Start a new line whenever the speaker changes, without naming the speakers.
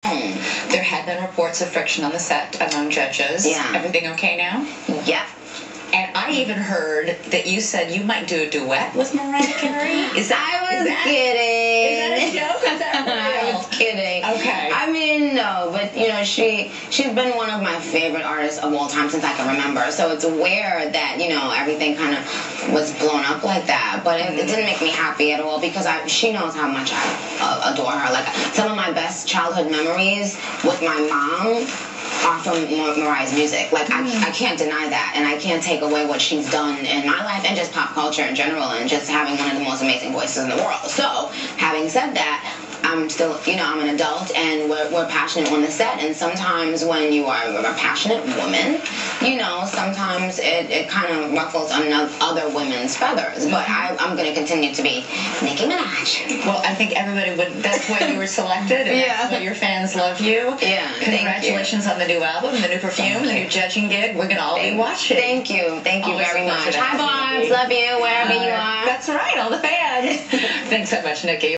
There had been reports of friction on the set among judges.
Yeah.
Everything okay now?
Yep.
And I even heard that you said you might do a duet with Mariah Carey.
I was kidding.
Is that a joke? Is that real?
I was kidding.
Okay.
I mean, no, but you know, she's been one of my favorite artists of all time since I can remember. So it's weird that, you know, everything kind of was blown up like that. But it didn't make me happy at all because she knows how much I adore her. Like, some of my best childhood memories with my mom are from Mariah's music. Like, I can't deny that, and I can't take away what she's done in my life and just pop culture in general, and just having one of the most amazing voices in the world. So, having said that, I'm still, you know, I'm an adult, and we're passionate on the set, and sometimes when you are a passionate woman, you know, sometimes it kind of ruffles other women's feathers, but I'm going to continue to be Nicki Minaj.
Well, I think everybody would, that's why you were selected, and that's why your fans love you.
Yeah,
congratulations on the new album, the new perfume, the new judging gig. We're going to all be watching.
Thank you
Always
very much.
Hi,
Barbs, love you wherever you are.
That's right, all the fans. Thanks so much, Nicki.